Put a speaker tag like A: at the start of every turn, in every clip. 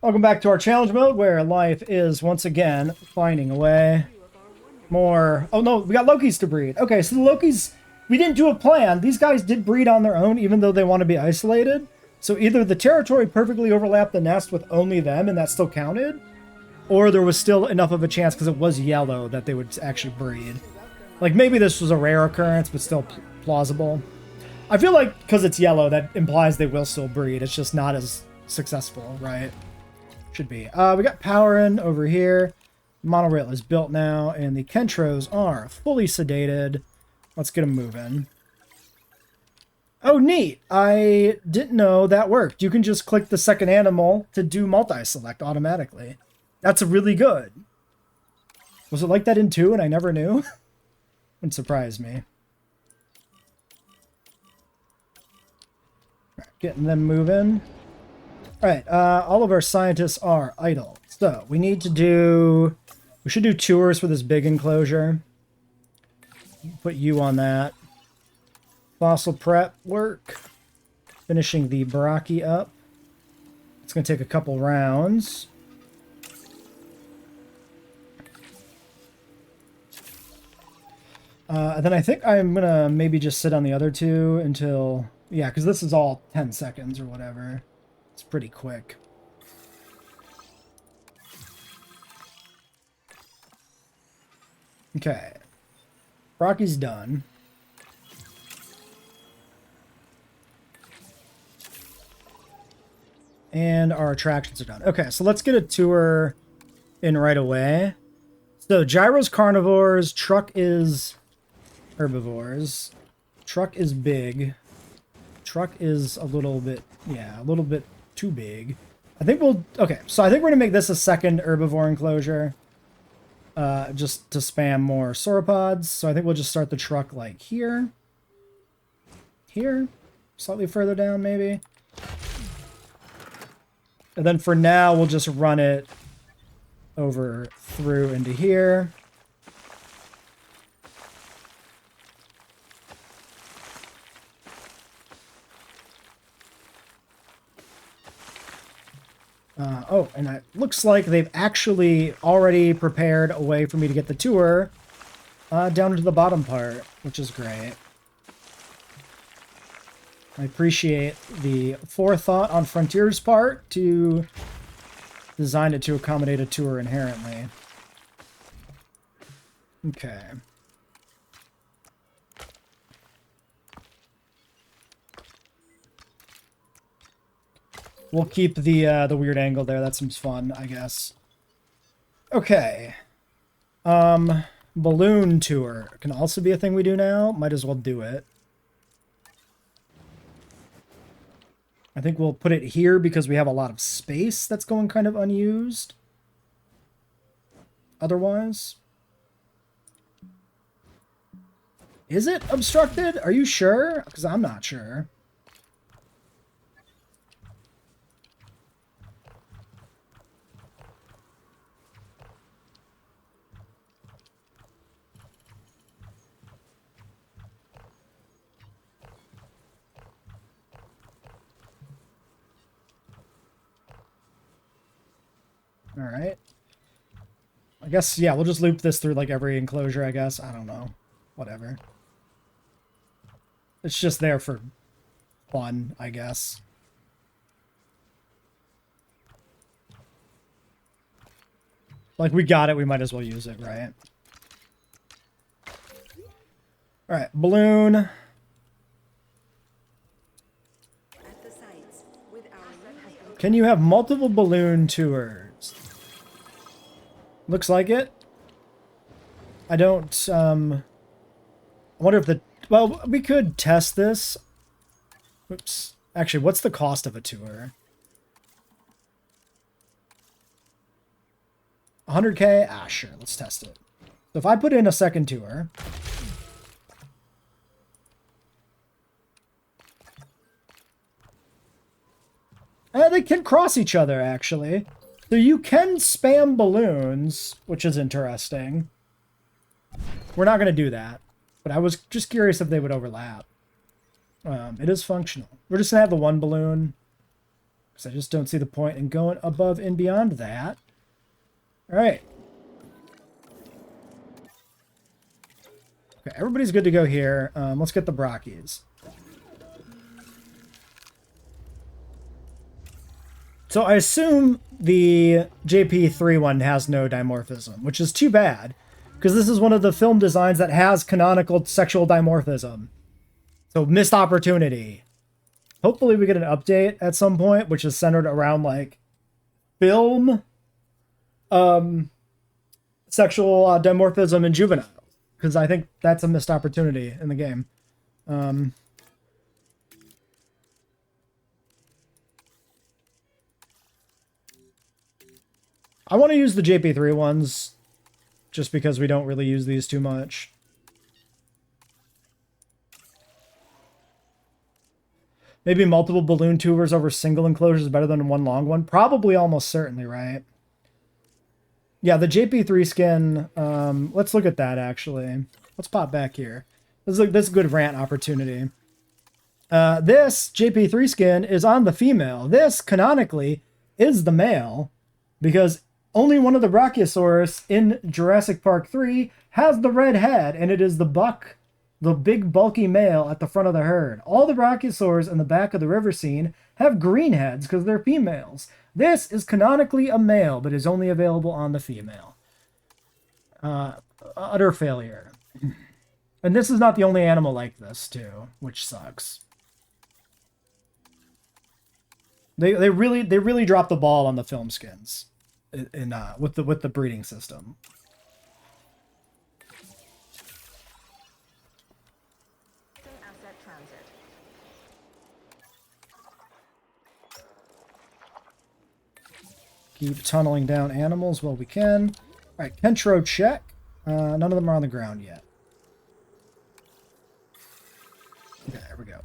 A: Welcome back to our challenge mode, where life is once again finding a way. More... Oh no, we got Lokis to breed. Okay, so the Lokis... We didn't do a plan. These guys did breed on their own, even though they want to be isolated. So either the territory perfectly overlapped the nest with only them, and that still counted, or there was still enough of a chance, because it was yellow, that they would actually breed. Like, maybe this was a rare occurrence, but still plausible. I feel like, because it's yellow, that implies they will still breed. It's just not as successful, right? Should be. We got power in over here. Monorail is built now, and the Kentros are fully sedated. Let's get them moving. Oh, neat. I didn't know that worked. You can just click the second animal to do multi-select automatically. That's really good. Was it like that in 2 and I never knew? Wouldn't surprise me. Right, getting them moving. Alright, all of our scientists are idle. So, we need to do... We should do tours for this big enclosure. Put you on that. Fossil prep work. Finishing the Baraki up. It's going to take a couple rounds. And then I think I'm going to maybe just sit on the other two until... Yeah, because this is all 10 seconds or whatever. It's pretty quick. Okay. Rocky's done. And our attractions are done. Okay, so let's get a tour in right away. So Gyro's carnivores, Truck is herbivores. Truck is big. Truck is a little bit, yeah, a little bit too big. I think we'll, okay, so I think we're gonna make this a second herbivore enclosure. Just to spam more sauropods. So I think we'll just start the truck like here. Here. Slightly further down, maybe. And then for now, we'll just run it over through into here. Oh, and it looks like they've actually already prepared a way for me to get the tour down to the bottom part, which is great. I appreciate the forethought on Frontier's part to design it to accommodate a tour inherently. Okay. We'll keep the weird angle there. That seems fun, I guess. Okay. Balloon tour can also be a thing we do now. Might as well do it. I think we'll put it here because we have a lot of space that's going kind of unused. Otherwise. Is it obstructed? Are you sure? Because I'm not sure. All right. I guess, yeah, we'll just loop this through like every enclosure, I guess. I don't know. Whatever. It's just there for fun, I guess. Like, we got it, we might as well use it, right? All right, balloon. Can you have multiple balloon tours? Looks like it. I don't, I wonder if the, well, we could test this. Oops. Actually, what's the cost of a tour? 100K? Ah, sure, let's test it. So if I put in a second tour, they can cross each other, actually. So you can spam balloons, which is interesting. We're not going to do that, but I was just curious if they would overlap. It is functional. We're just going to have the one balloon. because I just don't see the point in going above and beyond that. All right. Okay, everybody's good to go here. Let's get the Brockies. So I assume the JP3 one has no dimorphism, which is too bad, because this is one of the film designs that has canonical sexual dimorphism. So missed opportunity. Hopefully we get an update at some point, which is centered around like film sexual dimorphism in juveniles, because I think that's a missed opportunity in the game. I want to use the JP3 ones just because we don't really use these too much. Maybe multiple balloon tubers over single enclosures is better than one long one. Probably almost certainly, right? Yeah, the JP3 skin, let's look at that actually. Let's pop back here. This is a good rant opportunity. This JP3 skin is on the female. This, canonically, is the male, because only one of the Brachiosaurus in Jurassic Park 3 has the red head, and it is the buck, the big bulky male at the front of the herd. All the Brachiosaurs in the back of the river scene have green heads because they're females. This is canonically a male, but is only available on the female. Utter failure. And this is not the only animal like this, too, which sucks. They really dropped the ball on the film skins with the breeding system. Keep tunneling down animals while we can. All right, Kentro check. None of them are on the ground yet. Okay, there we go.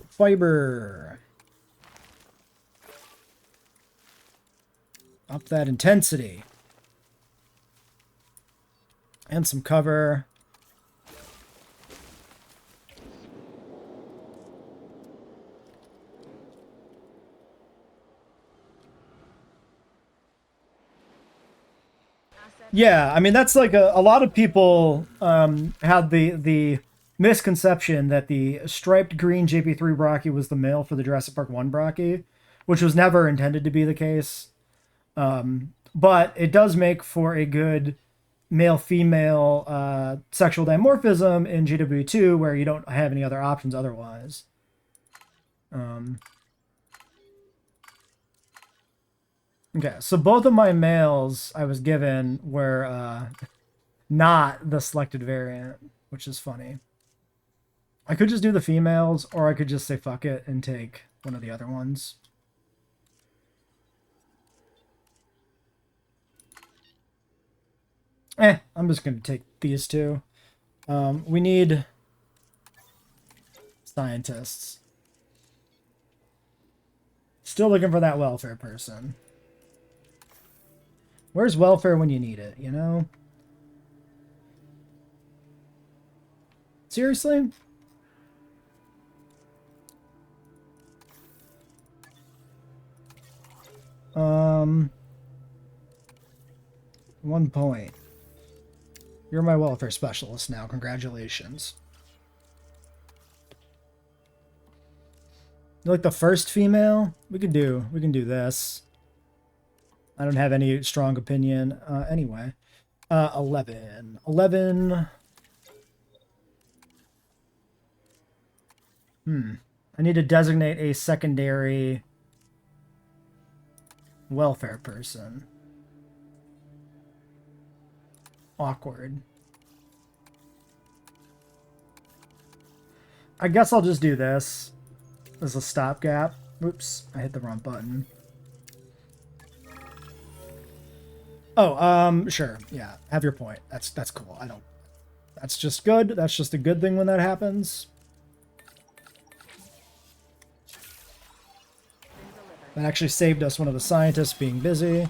A: Fiber. Up that intensity. And some cover. Yeah, I mean, that's like a lot of people had the misconception that the striped green JP3 Brachie was the male for the Jurassic Park 1 Brachie, which was never intended to be the case. But it does make for a good male-female sexual dimorphism in JWE2, where you don't have any other options otherwise. Okay, so both of my males I was given were not the selected variant, which is funny. I could just do the females, or I could just say fuck it and take one of the other ones. I'm just going to take these two. We need scientists. Still looking for that welfare person. Where's welfare when you need it, you know? Seriously? One point. You're my welfare specialist now. Congratulations. You're like the first female? We can do this. I don't have any strong opinion. Anyway. 11. 11. I need to designate a secondary welfare person. Awkward. I guess I'll just do this as a stopgap. Oops, I hit the wrong button. Oh, sure. Yeah, have your point. That's cool. That's just good. That's just a good thing when that happens. That actually saved us one of the scientists being busy.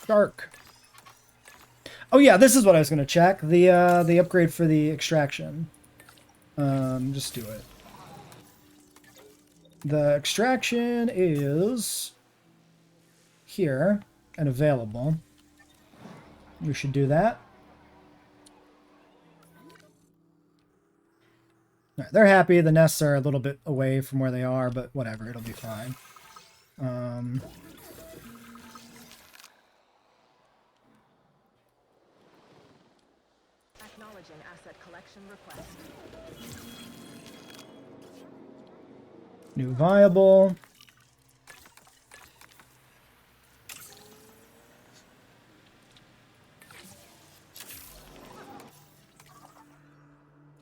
A: Dark. Oh yeah, this is what I was going to check. The upgrade for the extraction. Just do it. The extraction is here and available. We should do that. All right, they're happy. The nests are a little bit away from where they are, but whatever, it'll be fine.
B: Acknowledging asset collection request.
A: New viable.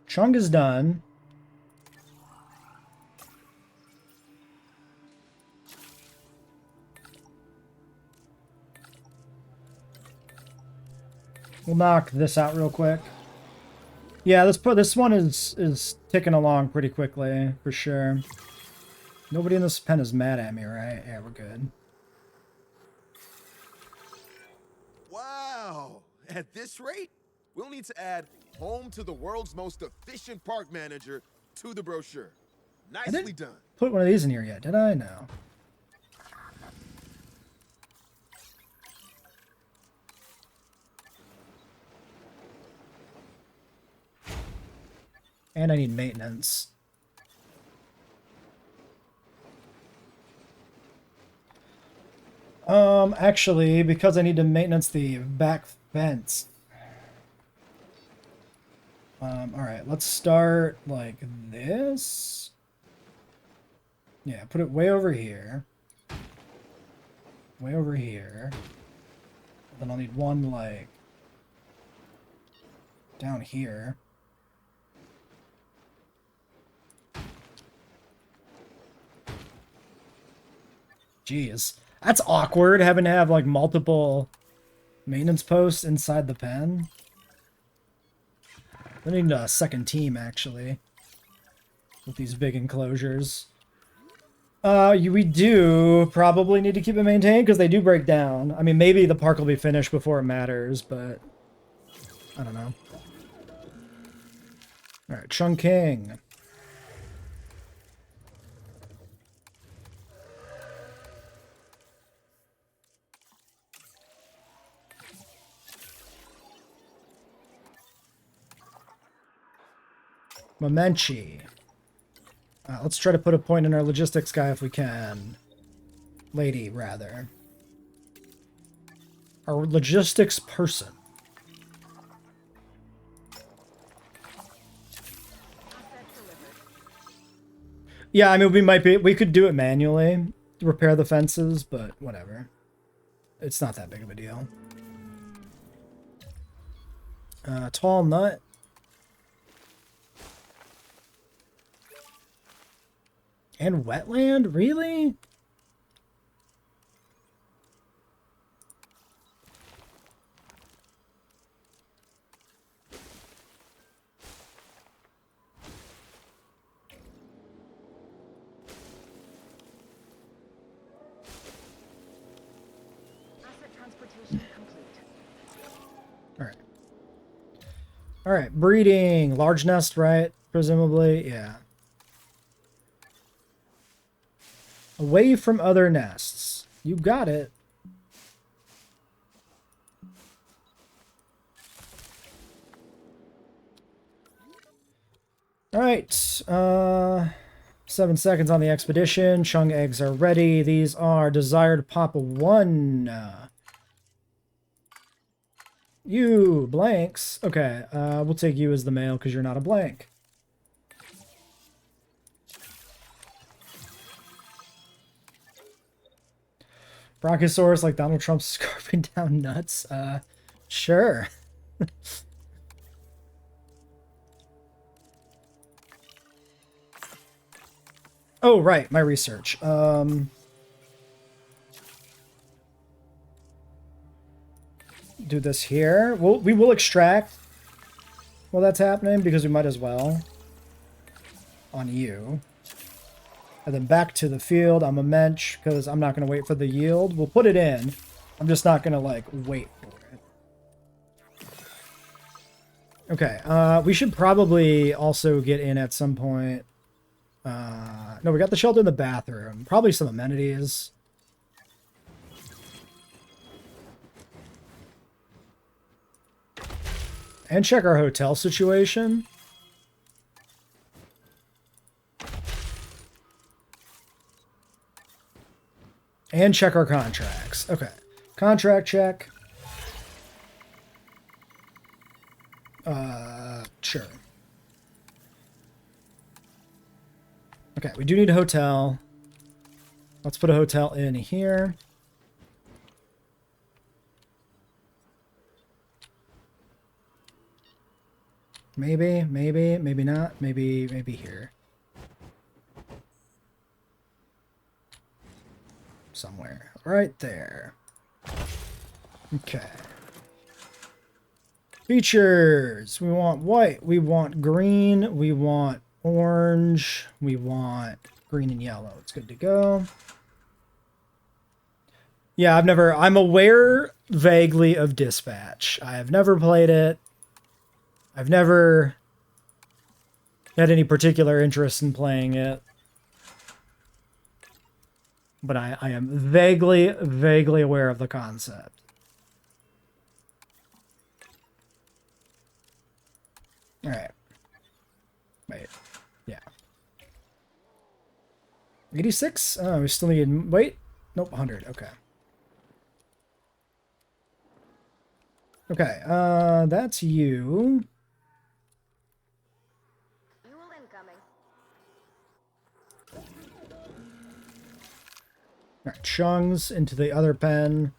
A: Chung is done. We'll knock this out real quick. Yeah, this one is ticking along pretty quickly for sure. Nobody in this pen is mad at me, right? Yeah, we're good.
C: Wow! At this rate, we'll need to add home to the world's most efficient park manager to the brochure. Nicely done.
A: Put one of these in here yet, did I? No. And I need maintenance. Actually, because I need to maintenance the back fence. Alright, let's start like this. Yeah, put it way over here. Way over here. Then I'll need one, like, down here. Jeez. That's awkward, having to have, like, multiple maintenance posts inside the pen. I need a second team, actually, with these big enclosures. We do probably need to keep it maintained, because they do break down. I mean, maybe the park will be finished before it matters, but I don't know. Alright, Chungking. Momenchi. Let's try to put a point in our logistics guy if we can. Lady, rather. Our logistics person. Yeah, I mean, we could do it manually, repair the fences, but whatever. It's not that big of a deal. Tall nut. And wetland? Really?
B: Asset transportation complete.
A: Alright. Alright, breeding. Large nest, right? Presumably, yeah. Away from other nests. You got it. Alright. 7 seconds on the expedition. Chung eggs are ready. These are desired Papa 1. You, blanks. Okay, we'll take you as the male because you're not a blank. Bronchosaurus like Donald Trump scarfing down nuts? Sure. Oh, right, my research. Do this here. We will extract while that's happening because we might as well. On you. And then back to the field. I'm a mensch because I'm not going to wait for the yield. We'll put it in. I'm just not going to, like, wait for it. Okay, we should probably also get in at some point. No, we got the shelter in the bathroom. Probably some amenities. And check our hotel situation. And check our contracts. Okay. Contract check. Sure. Okay, we do need a hotel. Let's put a hotel in here. Maybe not. Maybe here. Somewhere. Right there. Okay. Features. We want white. We want green. We want orange. We want green and yellow. It's good to go. Yeah, I'm aware vaguely of Dispatch. I have never played it. I've never had any particular interest in playing it. But I am vaguely aware of the concept. All right. Wait. Yeah. 86? Oh, we still need... Wait. Nope, 100. Okay. Okay, that's you.
B: Fuel incoming.
A: All right, Chung's into the other pen.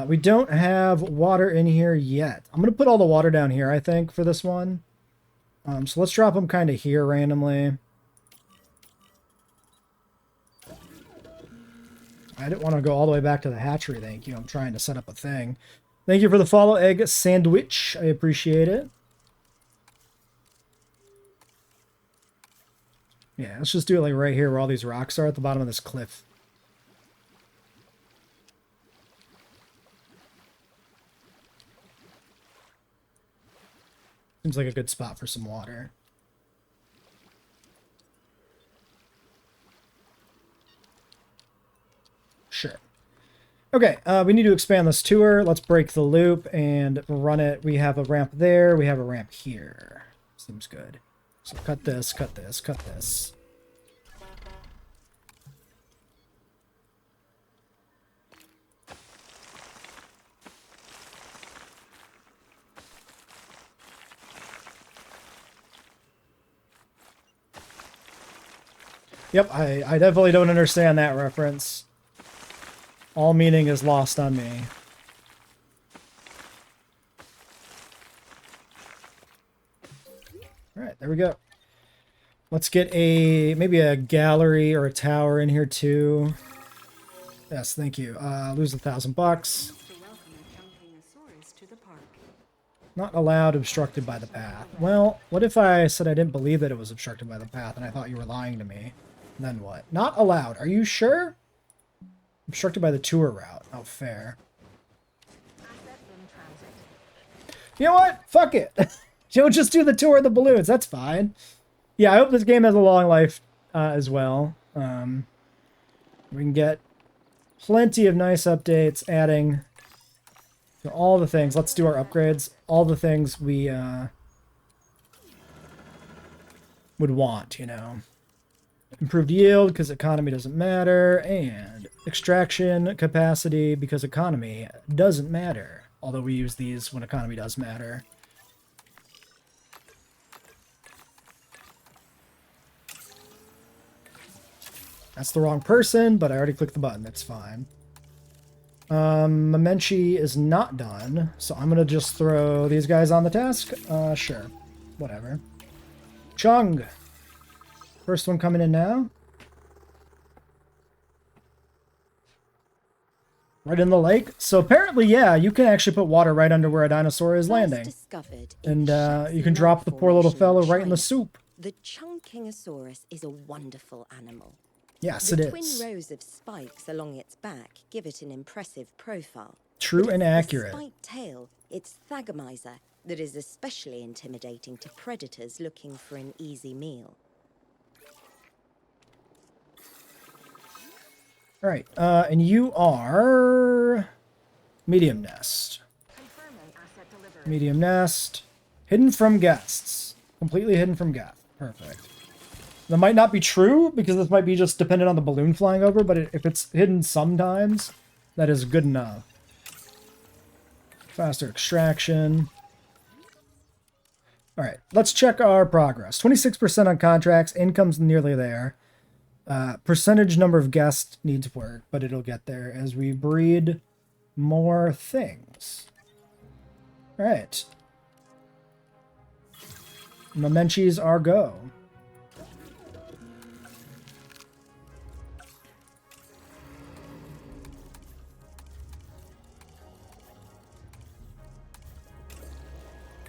A: We don't have water in here yet. I'm going to put all the water down here, I think, for this one. So let's drop them kind of here randomly. I didn't want to go all the way back to the hatchery, thank you. I'm trying to set up a thing. Thank you for the follow, Egg Sandwich. I appreciate it. Yeah, let's just do it like right here where all these rocks are at the bottom of this cliff. Seems like a good spot for some water. Sure. Okay, we need to expand this tour. Let's break the loop and run it. We have a ramp there. We have a ramp here. Seems good. So cut this, cut this, cut this. Yep, I definitely don't understand that reference. All meaning is lost on me. Alright, there we go. Let's get maybe a gallery or a tower in here too. Yes, thank you. Lose $1,000. Not allowed, obstructed by the path. Well, what if I said I didn't believe that it was obstructed by the path and I thought you were lying to me? Then what? Not allowed. Are you sure? Obstructed by the tour route. Oh, fair. You know what? Fuck it. You'll just do the tour of the balloons. That's fine. Yeah, I hope this game has a long life as well. We can get plenty of nice updates adding to all the things. Let's do our upgrades. All the things we would want, you know. Improved yield because economy doesn't matter, and extraction capacity because economy doesn't matter. Although we use these when economy does matter. That's the wrong person, but I already clicked the button. That's fine. Momenchi is not done, so I'm gonna just throw these guys on the task. Sure. Whatever. Chung! First one coming in now. Right in the lake. So apparently, yeah, you can actually put water right under where a dinosaur is landing. And you can drop the poor little fellow right in the soup.
D: The Chunkingosaurus is a wonderful animal.
A: Yes,
D: the
A: it is.
D: Twin rows of spikes along its back give it an impressive profile.
A: True
D: But
A: and
D: it's
A: accurate.
D: The spiked tail, its thagomizer, that is especially intimidating to predators looking for an easy meal.
A: All right, and you are medium nest.
B: Confirming asset delivery.
A: Medium nest. Hidden from guests. Completely hidden from guests. Perfect. That might not be true, because this might be just dependent on the balloon flying over, but if it's hidden sometimes, that is good enough. Faster extraction. Alright, let's check our progress. 26% on contracts, income's nearly there. Percentage number of guests needs work, but it'll get there as we breed more things. Alright. Memenches are go.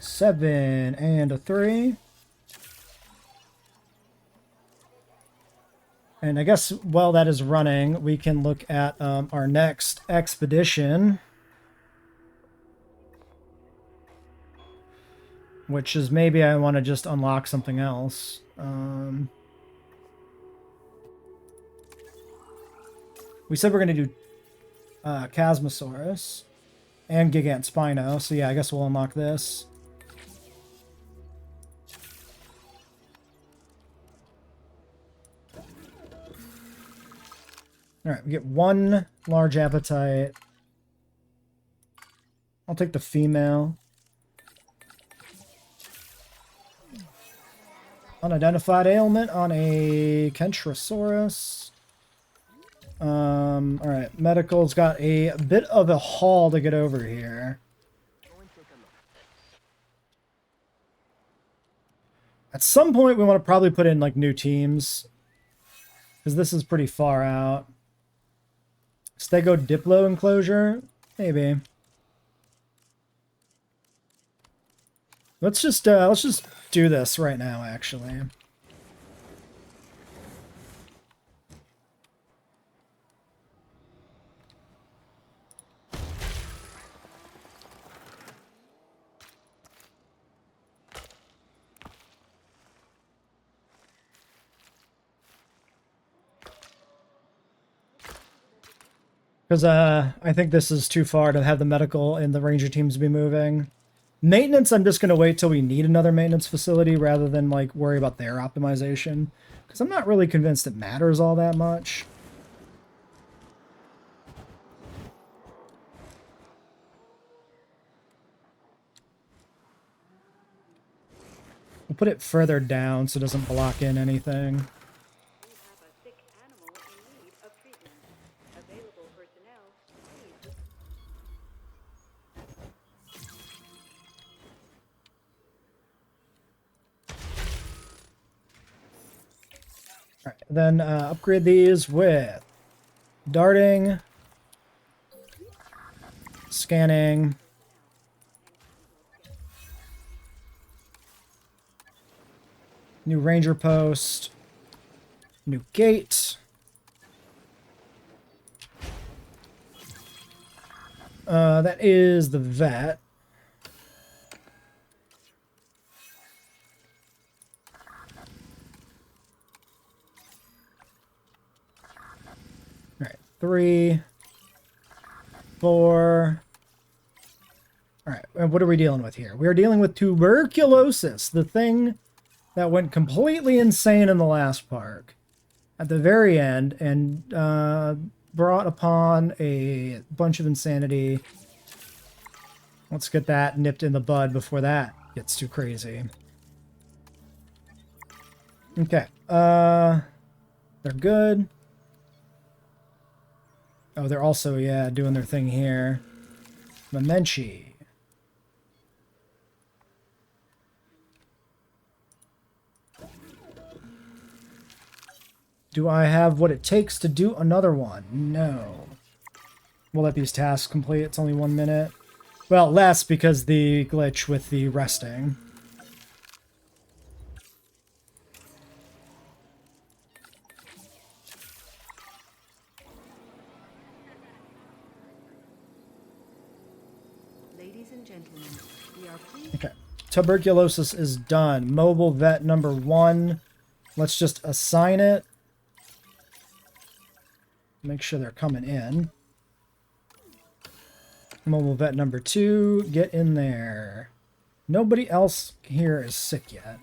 A: Seven and a 3. And I guess while that is running, we can look at our next expedition, which is maybe I want to just unlock something else. We said we're going to do Chasmosaurus and Gigant Spino, so yeah, I guess we'll unlock this. Alright, we get one large appetite. I'll take the female. Unidentified ailment on a Kentrosaurus. Alright, medical's got a bit of a haul to get over here. At some point we want to probably put in like new teams, because this is pretty far out. Stego Diplo enclosure? Maybe. Let's just do this right now, actually. Because I think this is too far to have the medical and the ranger teams be moving. Maintenance, I'm just going to wait till we need another maintenance facility rather than like worry about their optimization. Because I'm not really convinced it matters all that much. We'll put it further down so it doesn't block in anything. Alright, then upgrade these with darting, scanning, new ranger post, new gate, that is the vet. All right, 3, 4. All right, and what are we dealing with here? We are dealing with tuberculosis, the thing that went completely insane in the last park at the very end and brought upon a bunch of insanity. Let's get that nipped in the bud before that gets too crazy. Okay, they're good. Oh, they're also, yeah, doing their thing here. Memenchi. Do I have what it takes to do another one? No. We'll let these tasks complete. It's only 1 minute. Well, less because the glitch with the resting.
B: Ladies and gentlemen, we are pleased.
A: Okay. Tuberculosis is done. Mobile vet number 1. Let's just assign it. Make sure they're coming in. Mobile vet number 2, get in there. Nobody else here is sick yet.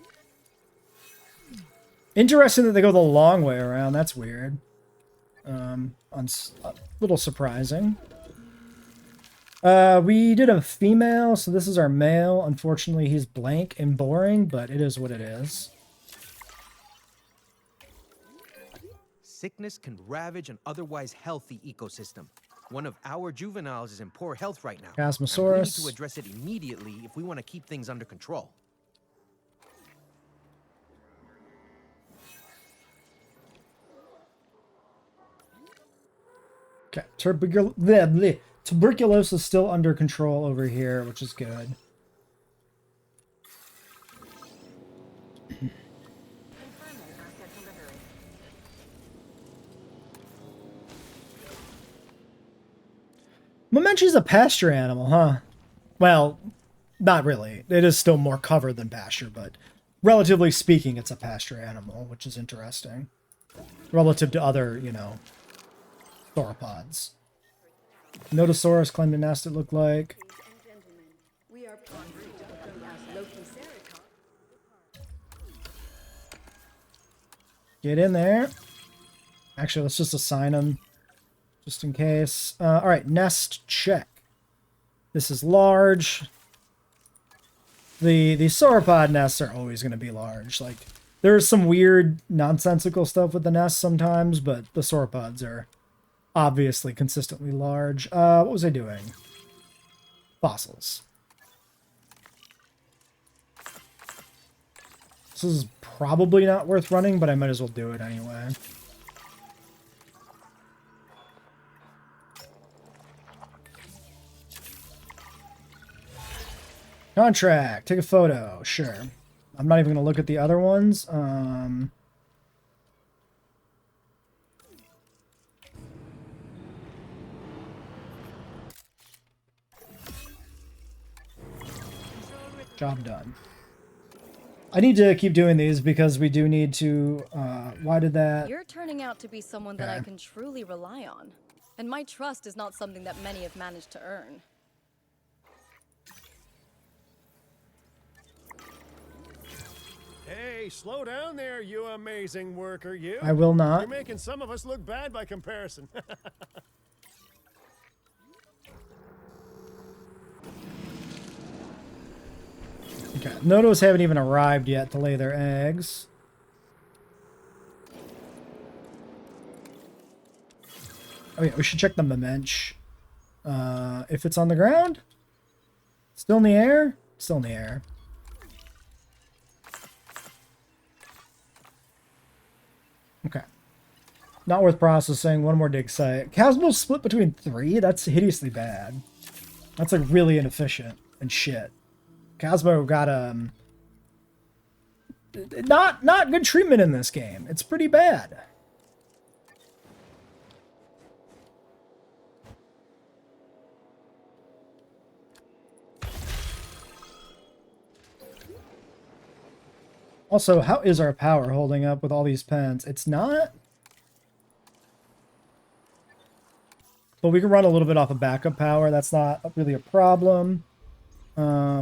A: Interesting that they go the long way around. That's weird. A little surprising. We did a female, so this is our male. Unfortunately, he's blank and boring, but it is what it is.
E: Sickness can ravage an otherwise healthy ecosystem. One of our juveniles is in poor health right now. and we need
A: Chasmosaurus.
E: to address it immediately if we want to keep things under control.
A: Okay, tuberculosis is still under control over here, which is good.
B: Confirming asset delivery.
A: Momenchi's a pasture animal, huh? Well, not really. It is still more cover than pasture, but relatively speaking, it's a pasture animal, which is interesting. Relative to other, you know, sauropods. Notosaurus claimed a nest it looked like.
B: We are en route to the Loki Ceratops.
A: Get in there. Actually, let's just assign them, just in case. All right, nest check. This is large. The sauropod nests are always going to be large. Like, there's some weird, nonsensical stuff with the nests sometimes, but the sauropods are obviously consistently large. What was I doing? Fossils. This is probably not worth running, but I might as well do it anyway. Contract. Take a photo. Sure. I'm not even going to look at the other ones. Job done. I need to keep doing these because we do need to... why did that...
F: You're turning out to be someone that I
A: Okay.
F: can truly rely on. And my trust is not something that many have managed to earn.
G: Hey, slow down there, you amazing worker, you.
A: I will not.
G: You're making some of us look bad by comparison.
A: Okay. Nodos haven't even arrived yet to lay their eggs. Oh yeah, we should check the Momench. If it's on the ground? Still in the air? Still in the air. Okay. Not worth processing. One more dig site. Casmo's split between 3? That's hideously bad. That's like really inefficient and shit. Cosmo got not good treatment in this game. It's pretty bad. Also, how is our power holding up with all these pens? It's not. But we can run a little bit off of backup power. That's not really a problem.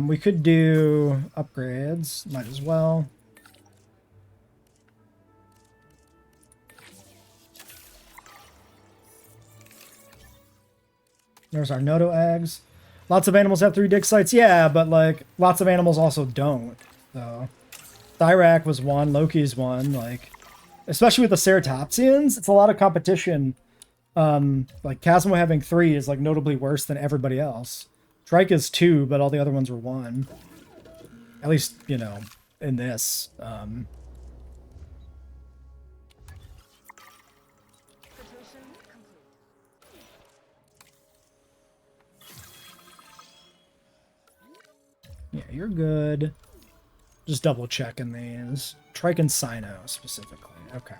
A: We could do upgrades. Might as well. There's our Noto eggs. Lots of animals have 3 dig sites. Yeah, but like lots of animals also don't. So Thyrak was one, Loki's one. Like, especially with the Ceratopsians, it's a lot of competition. Like Chasmo having 3 is like notably worse than everybody else. Trike is 2, but all the other ones were 1. At least, you know, in this.
B: Submission complete.
A: Yeah, you're good. Just double checking these. Trike and Sino specifically. Okay.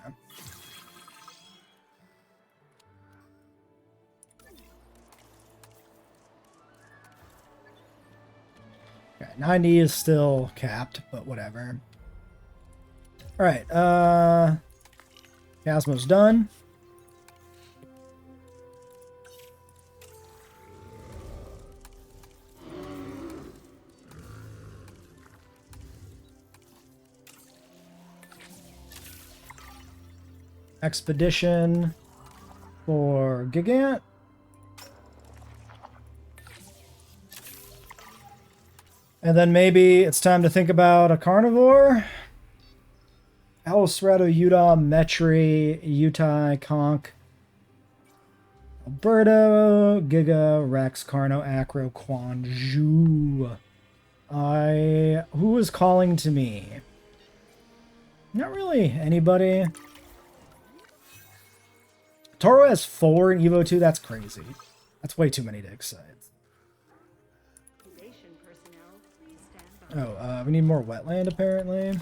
A: Okay, 90 is still capped, but whatever. Alright, Cosmo's done. Expedition for Gigant. And then maybe it's time to think about a carnivore. Alcerado, Utah, Metri, Utah, Conch, Alberto, Giga, Rex, Carno, Acro, Quan, Zhu. Who is calling to me? Not really anybody. Toro has 4 in Evo 2. That's crazy. That's way too many to excite. Oh, we need more wetland apparently.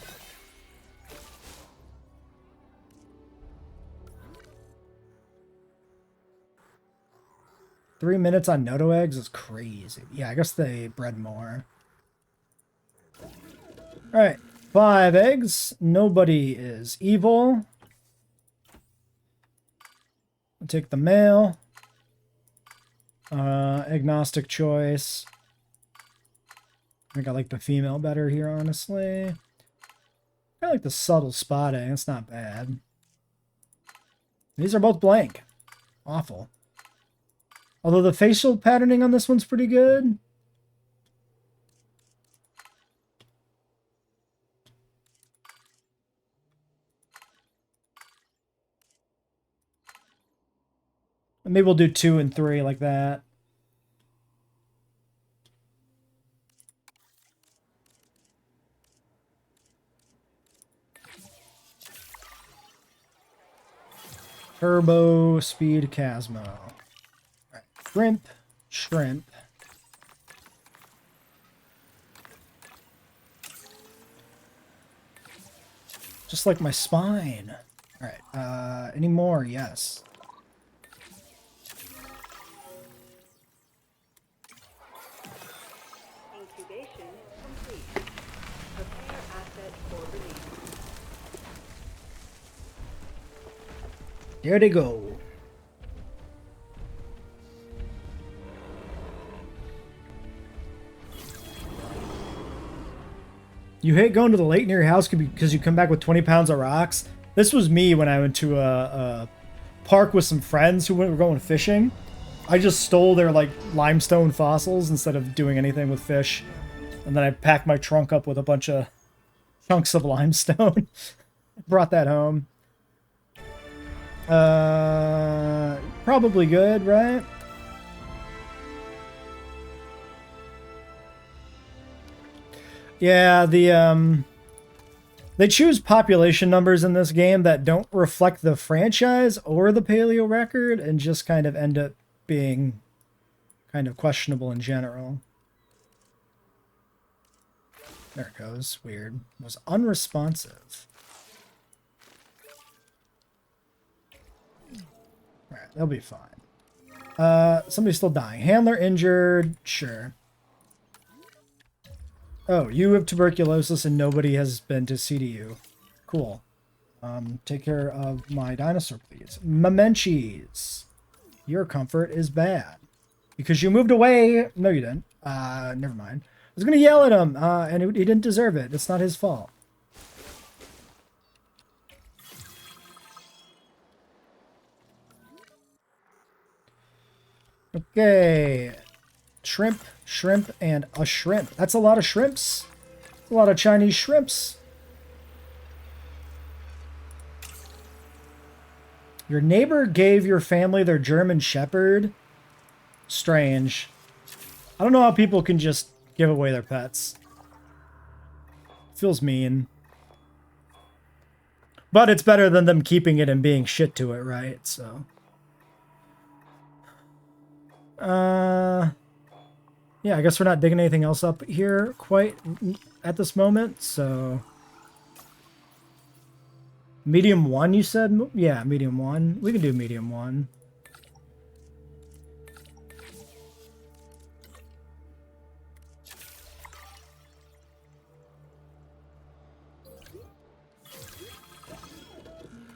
A: Three minutes on Noto eggs is crazy. Yeah, I guess they bred more. Alright, 5 eggs. Nobody is evil. I'll take the male. Agnostic choice. I think I like the female better here, honestly. I like the subtle spotting. It's not bad. These are both blank. Awful. Although the facial patterning on this one's pretty good. Maybe we'll do 2 and 3 like that. Turbo Speed Casmo. Right. Shrimp. Shrimp. Just like my spine. Alright, any more? Yes.
B: Incubation complete. Prepare asset for release.
A: There they go. You hate going to the lake near your house because you come back with 20 pounds of rocks. This was me when I went to a park with some friends who were going fishing. I just stole their like limestone fossils instead of doing anything with fish. And then I packed my trunk up with a bunch of chunks of limestone. Brought that home. Probably good, right? Yeah, they choose population numbers in this game that don't reflect the franchise or the paleo record and just kind of end up being kind of questionable in general. There it goes. Weird. It was unresponsive. Alright, they'll be fine. Somebody's still dying. Handler injured. Sure. Oh, you have tuberculosis and nobody has been to CDU. Cool. Take care of my dinosaur, please. Mamenchis. Your comfort is bad. Because you moved away. No, you didn't. Never mind. I was going to yell at him, and he didn't deserve it. It's not his fault. Okay. Shrimp, shrimp, and a shrimp. That's a lot of shrimps. A lot of Chinese shrimps. Your neighbor gave your family their German Shepherd. Strange. I don't know how people can just give away their pets. Feels mean. But it's better than them keeping it and being shit to it, right? So. Yeah, I guess we're not digging anything else up here quite at this moment, so... Medium 1, you said? Yeah, medium 1. We can do medium 1.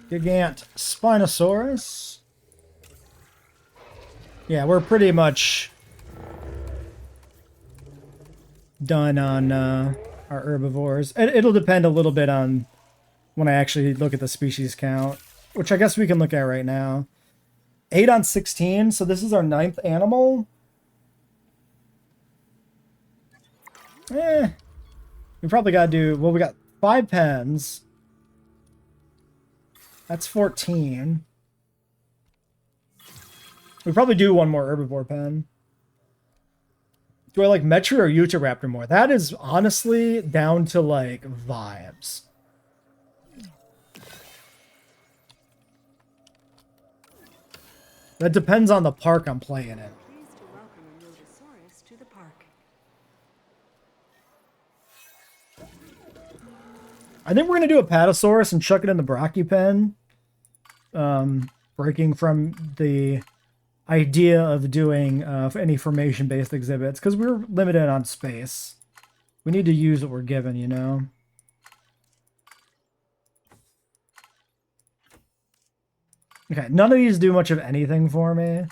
A: Gigant Spinosaurus. Yeah, we're pretty much done on our herbivores. It'll depend a little bit on when I actually look at the species count. which I guess we can look at right now. 8 on 16, so this is our 9th animal. We probably got to do... Well, we got 5 pens. That's 14. We probably do one more herbivore pen. Do I like Metro or Utahraptor more? That is honestly down to, like, vibes. That depends on the park I'm playing in.
B: Pleased to welcome a Nodosaurus to the park.
A: I think we're going to do a Patasaurus and chuck it in the Brachypen. Breaking from the idea of doing any formation-based exhibits, because we're limited on space. We need to use what we're given, you know? Okay, none of these do much of anything for me.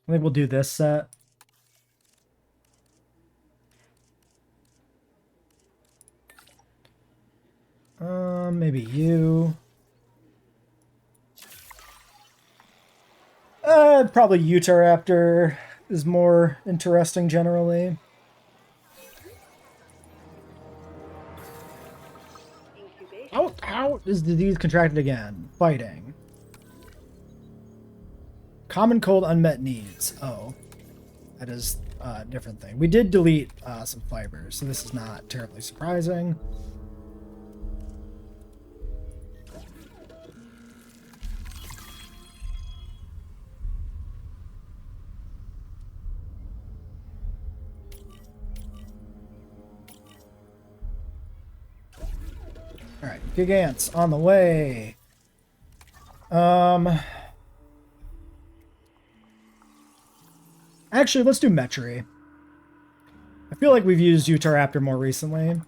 A: I think we'll do this set. Maybe you. Probably Utahraptor is more interesting generally. How is disease contracted again? Fighting. Common cold, unmet needs. Oh, that is a different thing. We did delete some fibers, so this is not terribly surprising. Alright, Gigants on the way. Actually, let's do Metry. I feel like we've used Utahraptor more recently.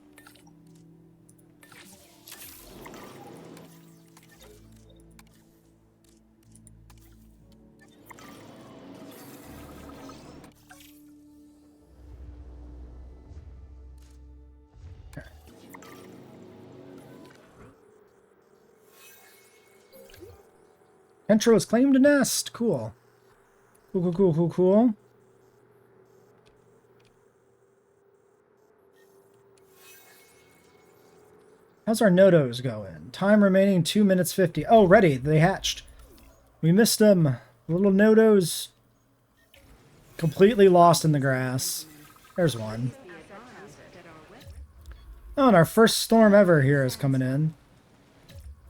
A: Entro has claimed a nest. Cool. Cool. How's our Nodos going? Time remaining 2 minutes 50. Oh, ready. They hatched. We missed them. Little Nodos completely lost in the grass. There's one. Oh, and our first storm ever here is coming in.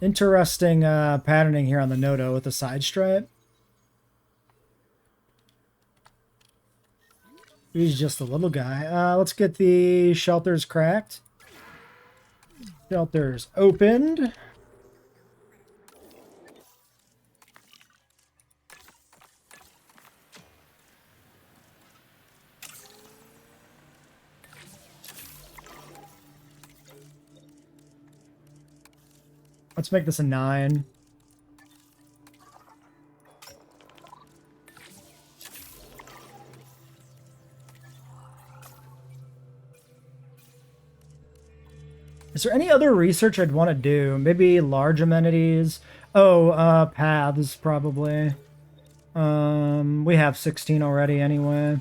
A: Interesting patterning here on the Nodo with the side stripe. He's just a little guy. Let's get the shelters cracked. Shelters opened. Let's make this a 9. Is there any other research I'd want to do? Maybe large amenities? Oh, paths, probably. We have 16 already anyway.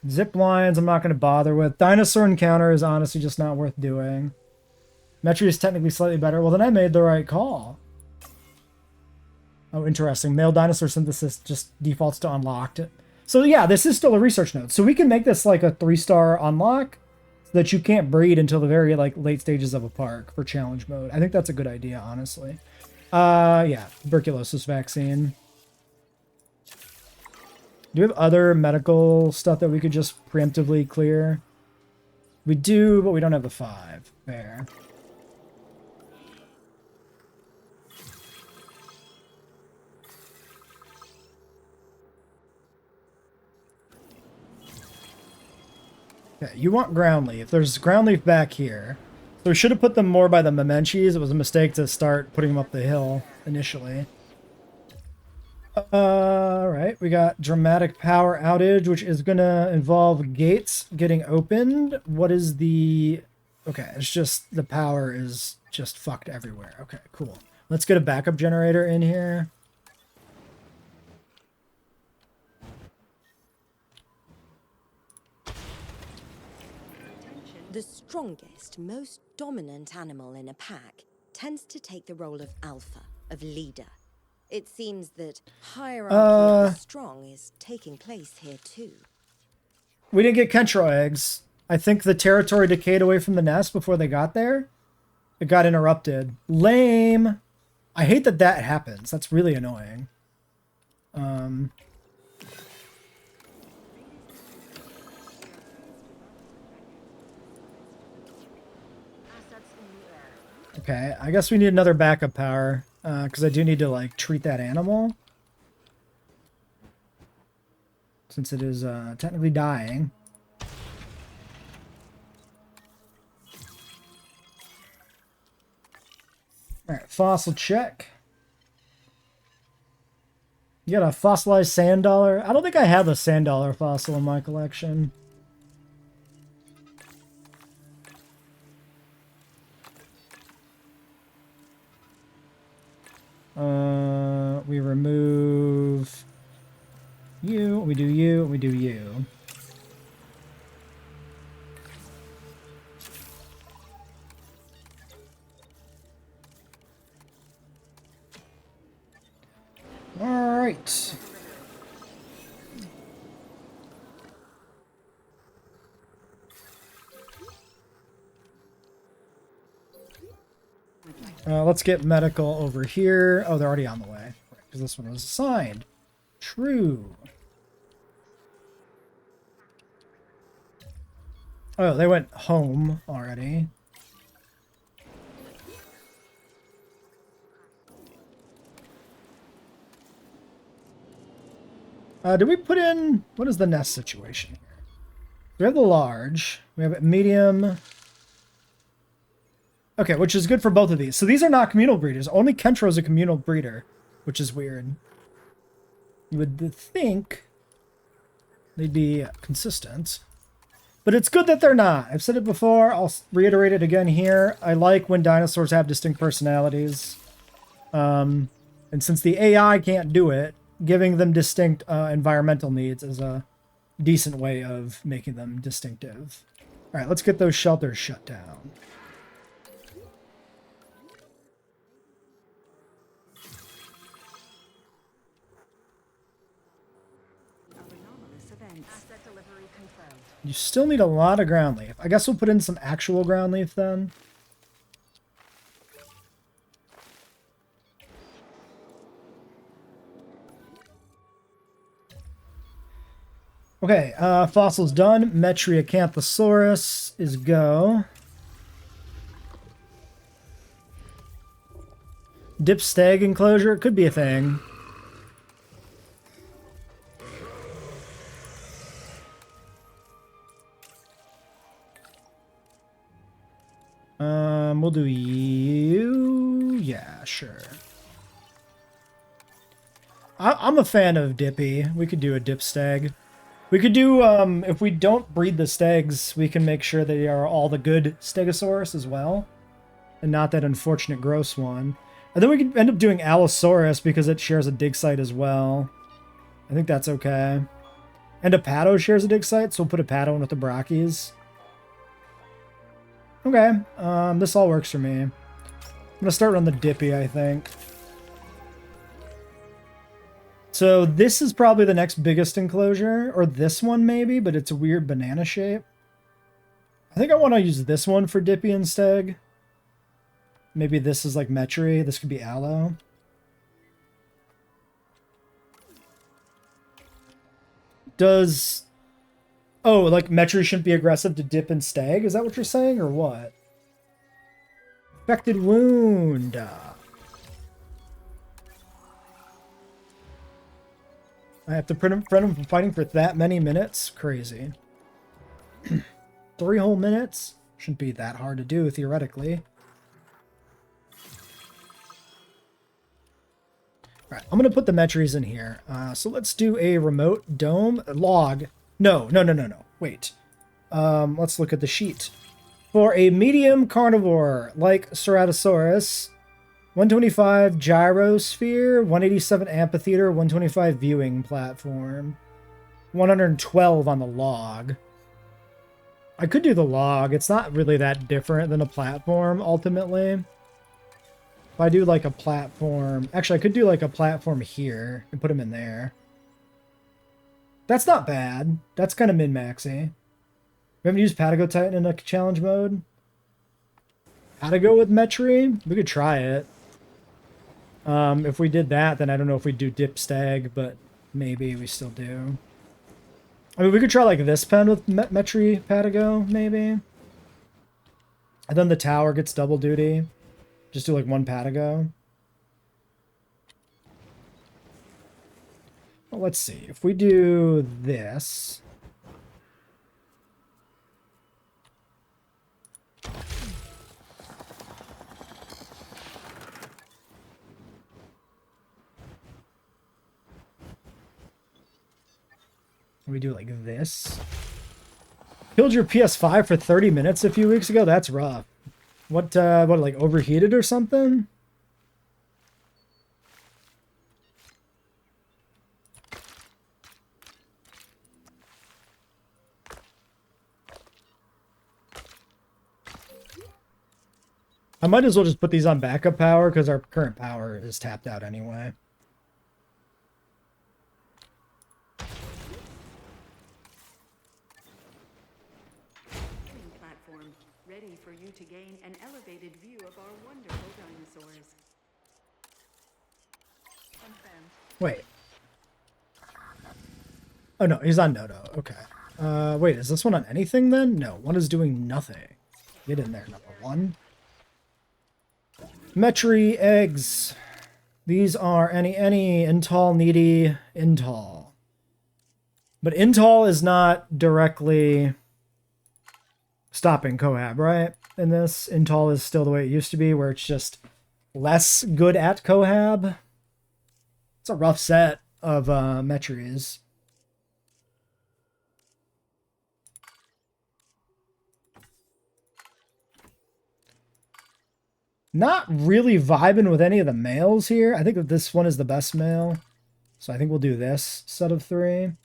A: Zip lines, I'm not going to bother with. Dinosaur encounter is honestly just not worth doing. Metry is technically slightly better. Well, then I made the right call. Oh, interesting. Male dinosaur synthesis just defaults to unlocked. So yeah, this is still a research node. So we can make this like a 3-star unlock so that you can't breed until the very like late stages of a park for challenge mode. I think that's a good idea, honestly. Yeah, tuberculosis vaccine. Do we have other medical stuff that we could just preemptively clear? We do, but we don't have the 5. Fair. Okay, you want ground leaf. There's ground leaf back here. So we should have put them more by the Memenches. It was a mistake to start putting them up the hill initially. Right, we got dramatic power outage, which is gonna involve gates getting opened. What is the... Okay, it's just the power is just fucked everywhere. Okay, cool. Let's get a backup generator in here.
D: The strongest, most dominant animal in a pack tends to take the role of alpha, of leader. It seems that hierarchy of the strong is taking place here too.
A: We didn't get Kentro eggs. I think the territory decayed away from the nest before they got there. It got interrupted. Lame. I hate that that happens. That's really annoying. Okay, I guess we need another backup power, because I do need to, like, treat that animal. Since it is technically dying. Alright, fossil check. You got a fossilized sand dollar? I don't think I have a sand dollar fossil in my collection. We remove you, we do you, we do you. All right. Let's get medical over here. Oh, they're already on the way. Because this one was assigned. True. Oh, they went home already. Did we put in... What is the nest situation here? We have the large. We have a medium... Okay, which is good for both of these. So these are not communal breeders. Only Kentro is a communal breeder, which is weird. You would think they'd be consistent. But it's good that they're not. I've said it before. I'll reiterate it again here. I like when dinosaurs have distinct personalities. And since the AI can't do it, giving them distinct environmental needs is a decent way of making them distinctive. All right, let's get those shelters shut down. You still need a lot of ground leaf. I guess we'll put in some actual ground leaf then. Okay, fossils done. Metriacanthosaurus is go. Dip stag enclosure could be a thing. We'll do you. Yeah, sure. I'm a fan of Dippy. We could do a dip stag. We could do, if we don't breed the stags, we can make sure they are all the good stegosaurus as well. And not that unfortunate gross one. And then we could end up doing Allosaurus because it shares a dig site as well. I think that's okay. And a Pato shares a dig site, so we'll put a Pato in with the Brachys. Okay, this all works for me. I'm gonna start on the Dippy, I think. So this is probably the next biggest enclosure, or this one maybe, but it's a weird banana shape. I think I want to use this one for Dippy and Steg. Maybe this is like Metri. This could be Allo. Does... Oh, like Metri shouldn't be aggressive to Dip and Stag? Is that what you're saying, or what? Infected wound. I have to prevent him from fighting for that many minutes? Crazy. 3 whole minutes? Shouldn't be that hard to do, theoretically. All right, I'm gonna put the metries in here. So let's do a remote dome log. No. Wait. Let's look at the sheet. For a medium carnivore like Ceratosaurus, 125 gyrosphere, 187 amphitheater, 125 viewing platform, 112 on the log. I could do the log. It's not really that different than a platform, ultimately. If I do like a platform... Actually, I could do like a platform here and put him in there. That's not bad. That's kind of min-maxy. We haven't used Patago Titan in a challenge mode. Patago with Metri? We could try it. If we did that, then I don't know if we'd do Dip Stag, but maybe we still do. I mean, we could try like this pen with Metri Patago, maybe. And then the tower gets double duty. Just do like one Patago. Well, let's see. If we do this... We do like this. Killed your PS5 for 30 minutes a few weeks ago? That's rough. What, like overheated or something? I might as well just put these on backup power because our current power is tapped out anyway.
B: Platform ready for you to gain an elevated view of our wonderful dinosaurs.
A: Wait. Oh no, he's on Nodo. Okay. Wait, is this one on anything then? No, one is doing nothing. Get in there, number one. Metri eggs. These are any Intol needy Intol. But Intol is not directly stopping Cohab, right? In this, Intol is still the way it used to be, where it's just less good at Cohab. It's a rough set of Metries. Not really vibing with any of the males here. I think that this one is the best male. So I think we'll do this set of 3. I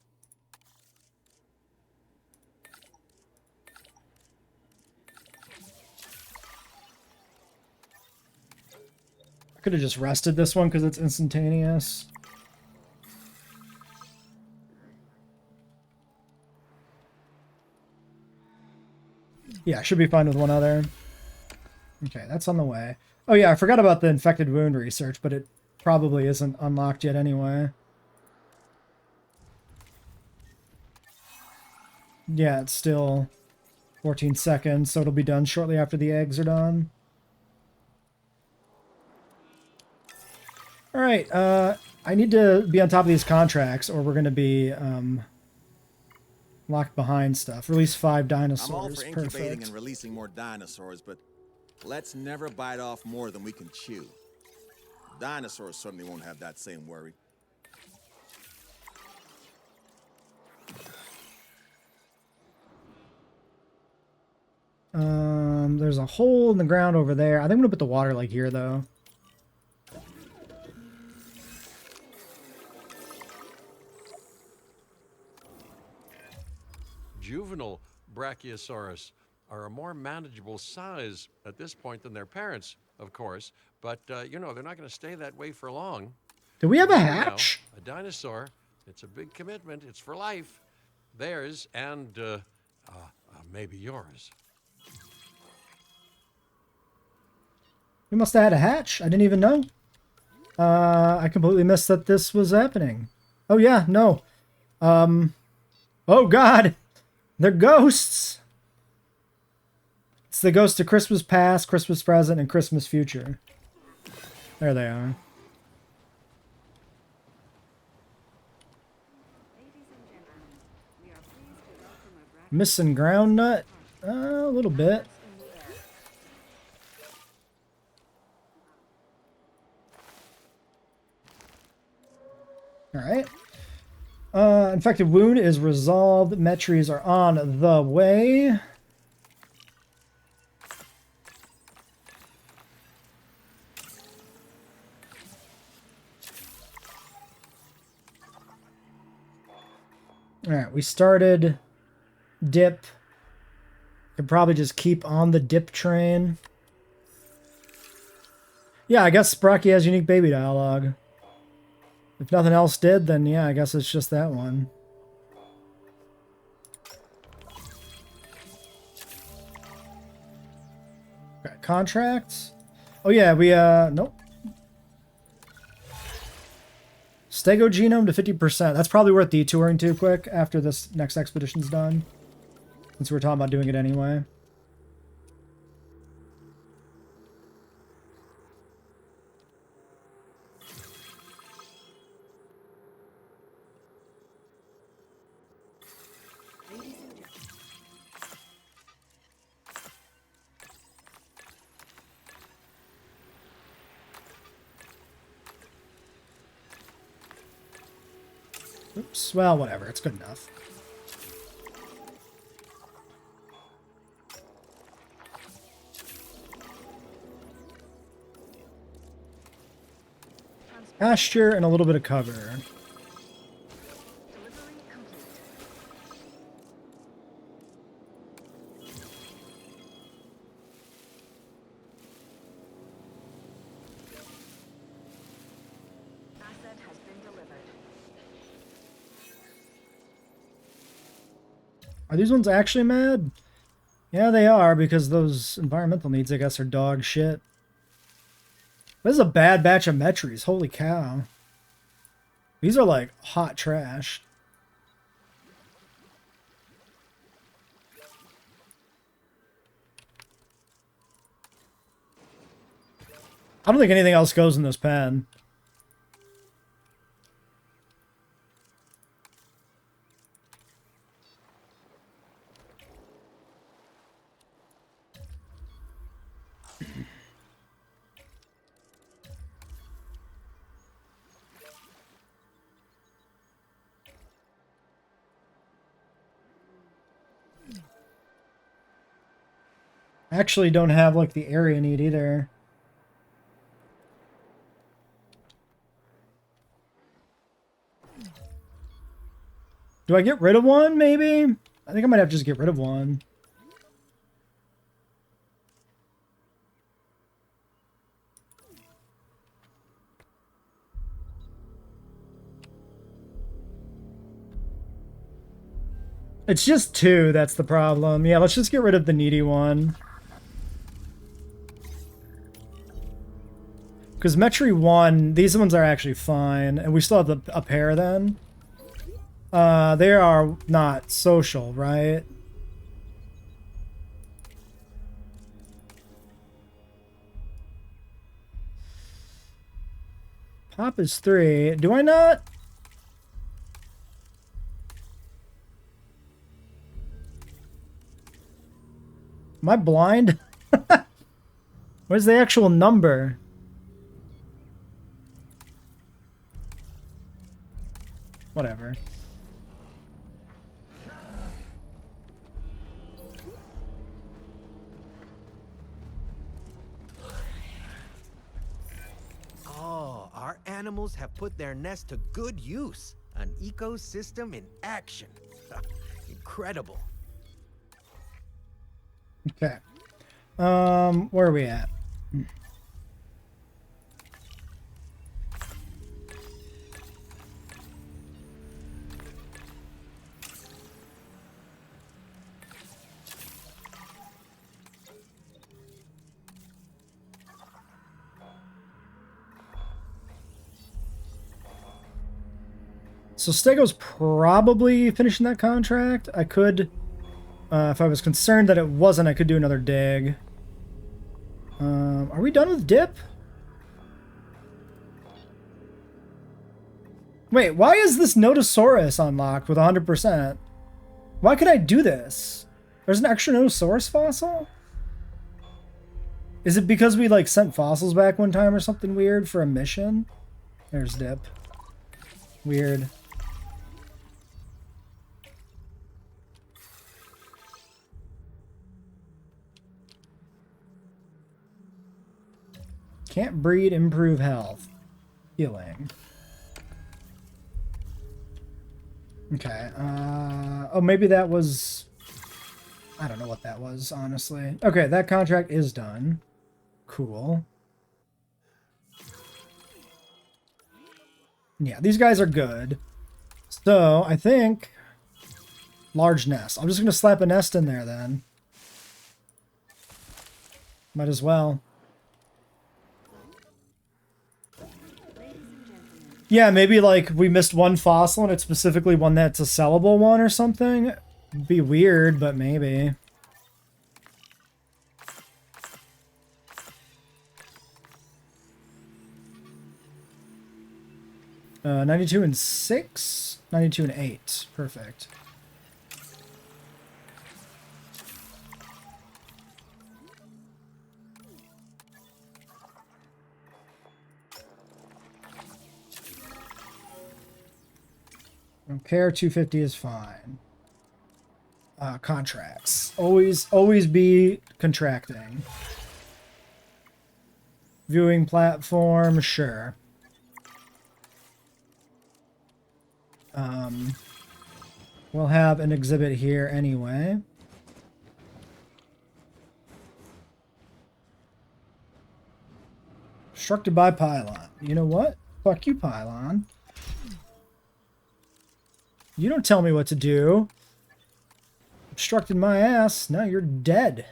A: could have just rested this one because it's instantaneous. Yeah, should be fine with one other. Okay, that's on the way. Oh yeah, I forgot about the infected wound research, but it probably isn't unlocked yet anyway. Yeah, it's still 14 seconds, so it'll be done shortly after the eggs are done. Alright, I need to be on top of these contracts, or we're going to be locked behind stuff. Release 5 dinosaurs.
C: I'm all for incubating
A: Perfect.
C: and releasing more dinosaurs, but let's never bite off more than we can chew. Dinosaurs certainly won't have that same worry.
A: There's a hole in the ground over there. I think I'm gonna put the water like here though.
H: Juvenile Brachiosaurus are a more manageable size at this point than their parents, of course, but you know, they're not going to stay that way for long.
A: Do we have a
H: You know,
A: hatch?
H: a dinosaur, it's a big commitment. It's for life. Theirs and maybe yours.
A: We must have had a hatch. I didn't even know. I completely missed that this was happening. Oh yeah, no. Oh god! They're ghosts! It's the ghost of Christmas past, Christmas present, and Christmas future. There they are. Missing ground nut? A little bit. Alright. Infected wound is resolved. Metries are on the way. Alright, we started dip. Could probably just keep on the dip train. Yeah, I guess Sprocky has unique baby dialogue. If nothing else did, then yeah, I guess it's just that one. Got contracts. Oh yeah, we nope. Stego genome to 50%. That's probably worth detouring too quick after this next expedition's done. Since we're talking about doing it anyway. Oops, well, whatever, it's good enough. Pasture and a little bit of cover.
B: Asset has been delivered.
A: Are these ones actually mad? Yeah, they are, because those environmental needs, I guess, are dog shit. This is a bad batch of Metries. Holy cow. These are like hot trash. I don't think anything else goes in this pen. Actually don't have like the area need either. Do I get rid of one maybe? I think I might have to just get rid of one. It's just two, that's the problem. Yeah, let's just get rid of the needy one. Because Metri 1, these ones are actually fine, and we still have a pair then. They are not social, right? Pop is 3. Do I not? Am I blind? Where's the actual number? Whatever.
E: Oh, our animals have put their nest to good use. An ecosystem in action. Incredible.
A: Okay. Where are we at? So Stego's probably finishing that contract. I could, if I was concerned that it wasn't, I could do another dig. Are we done with dip? Wait, why is this Notosaurus unlocked with 100%? Why could I do this? There's an extra Notosaurus fossil? Is it because we like sent fossils back one time or something weird for a mission? There's dip. Weird. Can't breed, improve health. Healing. Okay. Oh, maybe that was... I don't know what that was, honestly. Okay, that contract is done. Cool. Yeah, these guys are good. So, I think... large nest. I'm just going to slap a nest in there, then. Might as well. Yeah, maybe, like, we missed one fossil and it's specifically one that's a sellable one or something. It'd be weird, but maybe. Uh, 92 and 6? 92 and 8. Perfect. Don't care, 250 is fine. Contracts. Always be contracting. Viewing platform, sure. We'll have an exhibit here anyway. Obstructed by pylon. You know what? Fuck you, pylon. You don't tell me what to do. Obstructed my ass. Now you're dead.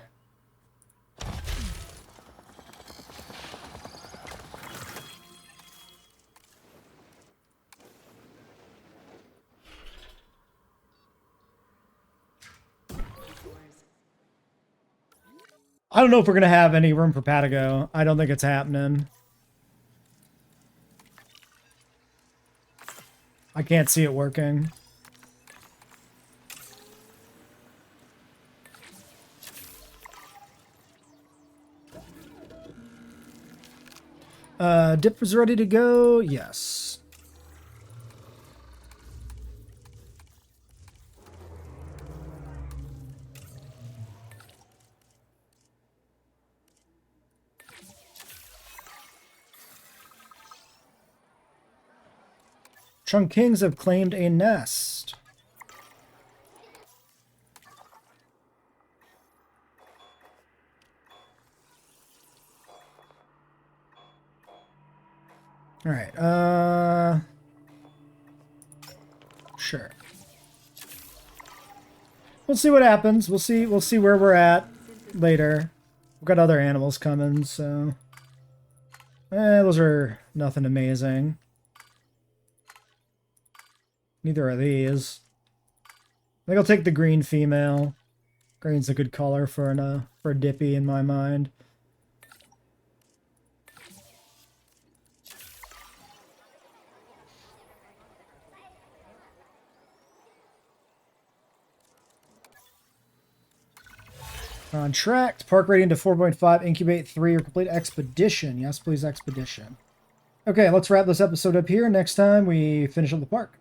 A: I don't know if we're going to have any room for Patago. I don't think it's happening. I can't see it working. Dip is ready to go. Yes. Trunk Kings have claimed a nest. All right. Sure. We'll see what happens. We'll see where we're at later. We've got other animals coming, so those are nothing amazing. Neither are these. I think I'll take the green female. Green's a good color for a dippy in my mind. Contract. Park rating to 4.5. Incubate 3 or complete expedition. Yes, please, expedition. Okay, let's wrap this episode up here. Next time we finish up the park.